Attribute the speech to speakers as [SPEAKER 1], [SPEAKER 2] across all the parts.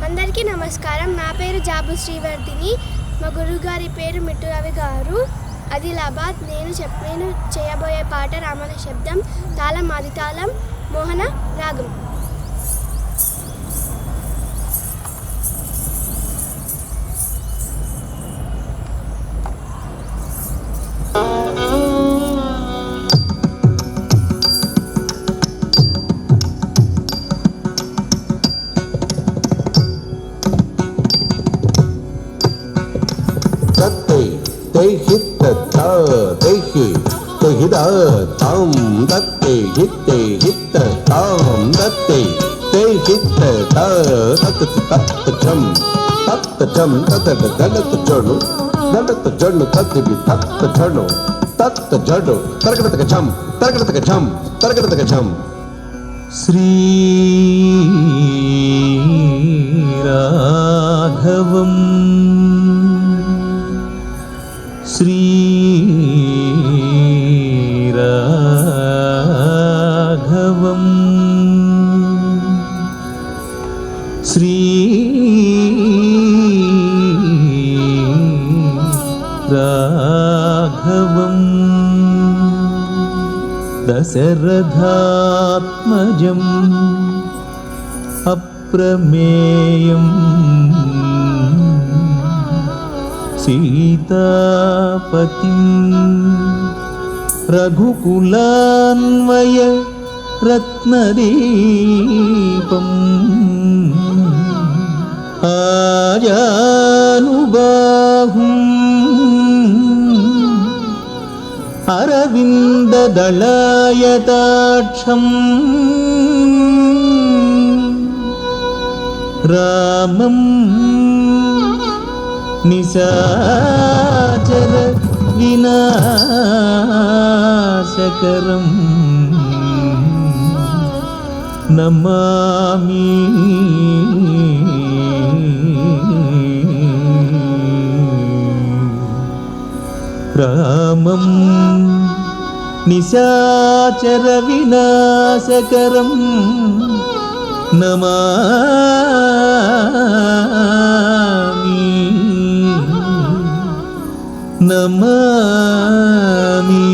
[SPEAKER 1] అందరికీ నమస్కారం. నా పేరు జాబు శ్రీవర్ధిని. మా గురువుగారి పేరు మిట్టు రవి గారు, ఆదిలాబాద్. నేను చేయబోయే పాట రామన శబ్దం, తాళం ఆది తాళం, మోహన రాగం.
[SPEAKER 2] tam datte hitte hitte tam datte te hitte ta tat cham dadat jonu tatibi tat jonu tarkataka cham
[SPEAKER 3] Sri Raghavam Sri Raghavam Sri Raghavam Dasarathatmajam Aprameyam Sitapatim Raghukulanvaya Ratnadipam Ajanubahum Aravinda Dalayatacham Ramam Nisachara Vinasakaram Namami Ramam Nisachara Vinasakaram Namami Namami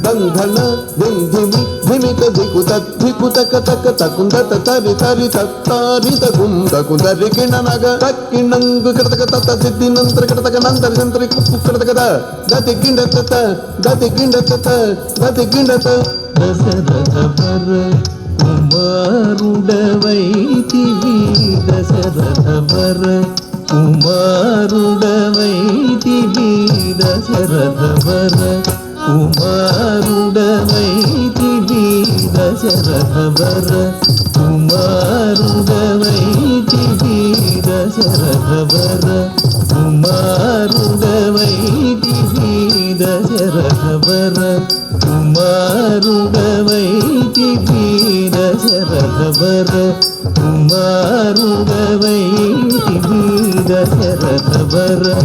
[SPEAKER 2] Bandhana Dindhimi Dhimika Dhikutaka Takundata Tari Tari Tattari Takunda Kundari Kinanaga Takinangu Kataka Tata Siddhinantra Kataka Nantari Santri Kukataka Gati Kindatata
[SPEAKER 3] Dasarathavara Umarudavaitivi Dasarathavara Umarudavaitivi Dasarathavara Umarudavaitivi Dasarathavara Umarudavaitivi Dasarathavara Umarudavaitivi Dasarathavara Umarudavaitivi Dasarathavara Umarudavaitivi Dasarathavara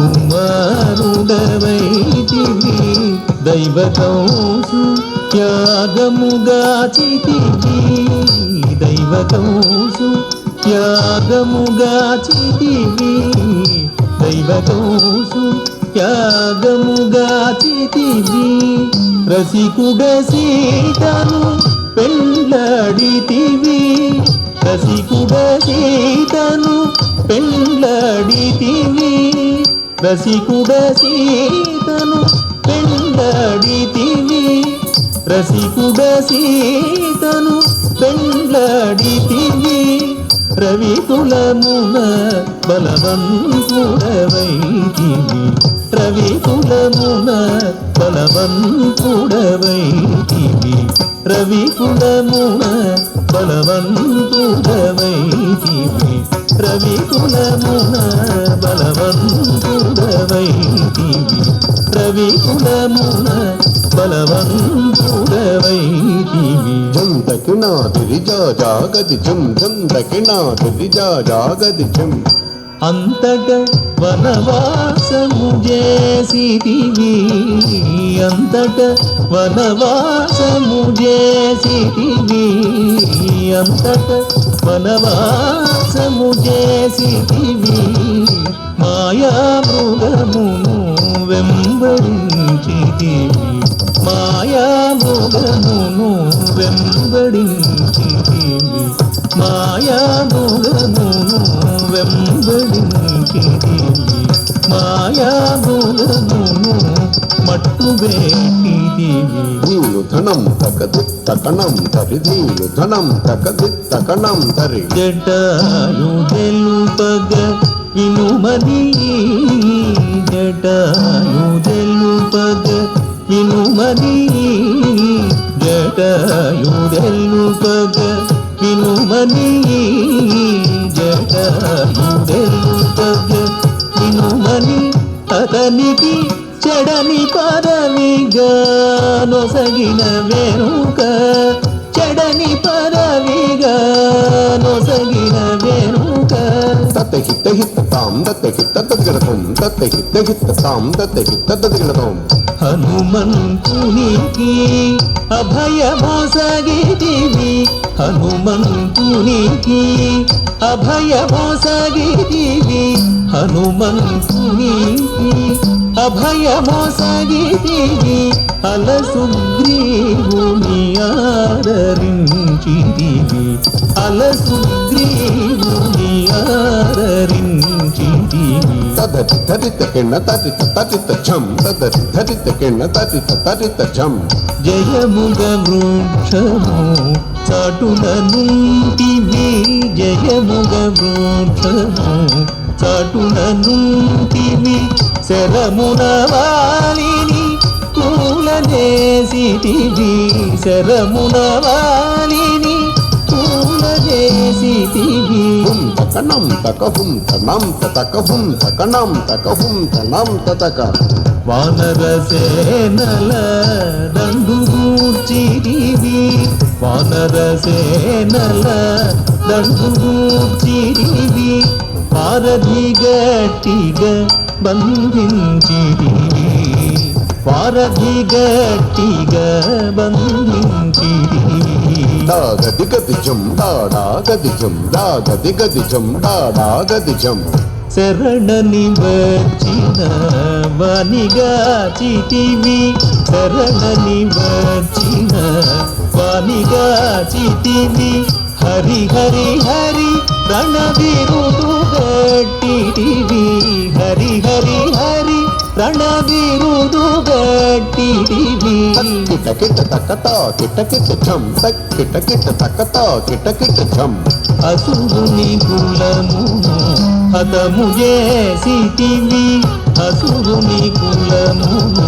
[SPEAKER 3] Umarudavaitivi Daivakamsu Yagamugaachitivi Daivakamsu Yagamugaachitivi Daivakamsu Yagamugaachitivi Rasikuda Sitanu Pelladitivi Rasikuda Sitanu Pelladitivi Rasikuda Sitanu Pelladitivi Rasikuda Sitanu Pelladitivi Ravikulamuna Balavanpudavaitivi Ravikulamuna Balavanpudavaitivi Ravikulamuna Balavanpudavaitivi Ravikulamuna Balavanpudavaitivi Ravikulamuna Balavanpudavaitivi
[SPEAKER 2] Jam Dakina Dirija Jagadi Jam Jam Dakina Dirija Jagadi Jam
[SPEAKER 3] అంతట వనవాసము చేసితివి అంతట వనవాసము చేసితివి అంతట వనవాసము చేసితివి మాయా మృగమును వెంబడించితివి మాయా మృగమును వెంబడించితివి మాయా మృగమును వెంబడించితివి మాయా మృగమును మట్టుబెట్టితివి
[SPEAKER 2] ధీలు ధనం తకదిత్తకణం తరి ధీలు ధనం తకదిత్తకణం తరి
[SPEAKER 3] జటాయు తెలుపగ వినుమని జటాయు తెలుపగ వినుమని జటాయు తెలుపగ వినుమని జటాయు తెలుపగ వినుమని అతనికి చెడని పదవిగా నొసగిన వెనుక చెడని పదవిగా నొసగిన వెనుక
[SPEAKER 2] తత్తహిత్త హిత్త తాం దత్తహిత్త తద్గడతం తత్తహిత్త హిత్త తాం దత్తహిత్త తద్గడతం
[SPEAKER 3] హనుమంతునికి అభయమొసగితివి హనుమంతునికి అభయమొసగితివి హనుమంతునికి అభయమొసగితివి అలసుగ్రీవుని ఆదరించితివి అలసుగ్రీవుని ఆదరించితివి
[SPEAKER 2] తదరి ధరిత కిణ తరిత తరిత ఝం తదరి ధరిత కిణ తరిత తరిత ఝం
[SPEAKER 3] జయముగ వృక్షము చాటున నుంటివి జయముగ వృక్షము చాటున నుంటివి శరమున వాలిని కూలజేసితివి శరమున వాలిని కూలజేసితివి
[SPEAKER 2] హుం తకణం తకహుం తనం తకహుం తకణం తకహుం తనం తక
[SPEAKER 3] వానరసేనల దండుగూర్చితివి వానరసేనల దండుగూర్చితివి వారధి గట్టిగా బంధించితివి వారధి గట్టిగా బంధించితివి
[SPEAKER 2] దాగది గది జం దాడా గది జం దాగది గది జం దాడా గది జం
[SPEAKER 3] శరణని వచ్చిన వానిగా చితివి శరణని వచ్చిన వానిగా చితివి హరి హరి హరి రణవిరుదు గట్టివి హరి హరి హరి రణవిరుదు గట్టివి
[SPEAKER 2] కిట కిట తకత కిట కిట ఝం తక్ కిట కిట తకత కిట కిట ఝం
[SPEAKER 3] అసురుని కులమును హతము చేసితివి అసురుని కులమును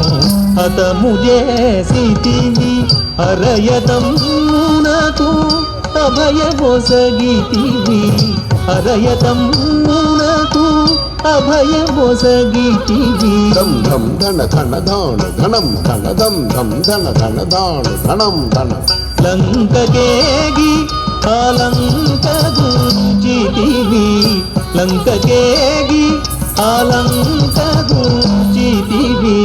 [SPEAKER 3] హతము చేసితివి అరయతమునకు అభయమొసగితివి అరయతమునకు అభయమొసగితివి
[SPEAKER 2] ధం ధం ధన ధన ధాను ధనం ధన ధం ధం ధన ధన ధాను ధనం ధన
[SPEAKER 3] లంకకేగి ఆలంక గుంచితివి లంకకేగి ఆలంక గుంచితివి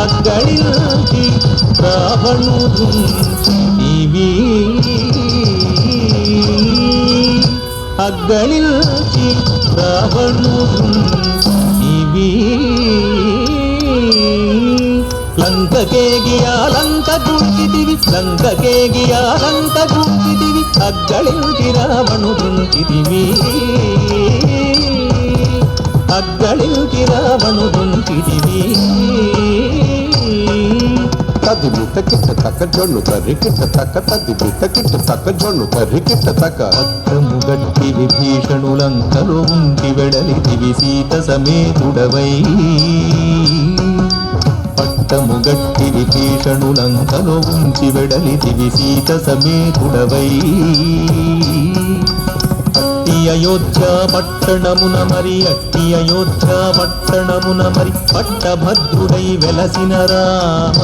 [SPEAKER 3] అక్కడికి రావణుదుంచితివి అగ్గళిల్చి రావణుదుంచితివి లంకకేగి ఆలంక గుంచితివి లంకకేగి ఆలంక గుంచితివి అగ్గళిల్చి రావణుదుంచితివి అగ్గళిల్చి రావణుదుంచితివి
[SPEAKER 2] తదిమి తకిట తక జొన్ను తరి కిట తక తదిమి తకిట తక జొన్ను తరి కిట తక
[SPEAKER 3] పట్టము గట్టి విభీషణులంకలు ఉంటి వెడలితివి సీత సమేతుడవై పట్టము గట్టి విభీషణులంకలు ఉంచి వెడలితివి సీత సమేతుడవై అట్టి అయోధ్య పట్టణమున మరి అట్టి అయోధ్య పట్టణమున మరి పట్టభద్రుడై వెలసిన రామ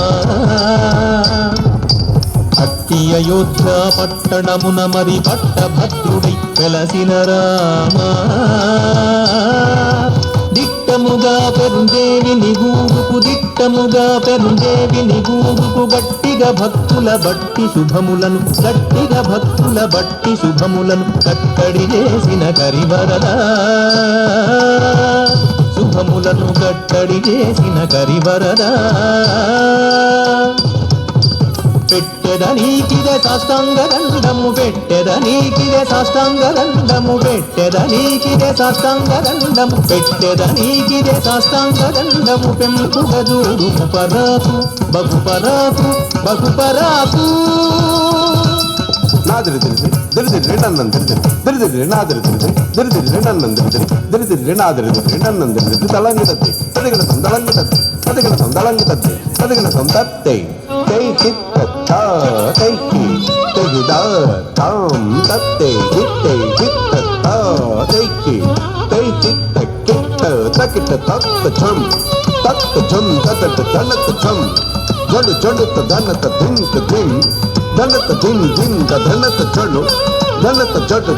[SPEAKER 3] అట్టి అయోధ్య పట్టణమున మరి పట్టభద్రుడై వెలసిన రామా దిట్టముగా పెరుందేవి నిగూరుకు దిట్టముగా పెరుందేవి నిగూరుకు గట్టిగా భక్తుల బట్టి శుభములను గట్టిగా భక్తుల బట్టి శుభములను కట్టడి చేసిన కరివరదా శుభములను కట్టడి చేసిన కరివరదా పెట్టెదనీకిదే సాష్టాంగ దండము పెట్టెదనీకిదే సాష్టాంగ దండము పెట్టెదనీకిదే సాష్టాంగ దండము పెట్టెదనీకిదే సాష్టాంగ దండము పెంపుగజూడు పరాకు బహుపరాకు బహుపరాకు
[SPEAKER 2] నాదిరి తెలిసి దిరిదిరి నన్నం దిరిదిరి దిరిదిరి నాదిరి తెలిసి దిరిదిరి నన్నం దిరిదిరి దిరిదిరి నాదిరి దిరి నన్నం దిరిదిరి తలంగి తత్తి తదిగిన సందలంగి తత్తి తదిగిన సందలంగి తత్తి తదిగిన సంతత్తే తై చిత్త తైకి తెగిదా తాం తత్తే చిత్తే చిత్త తైకి తై చిత్త కిట్ట తకిట తత్త ఛం తత్త ఝం తతట ధనత ఝం జడు జడుత ధనత ధింక ధిం ధనత ధిం ధింక ధనత జడు ధనత జడు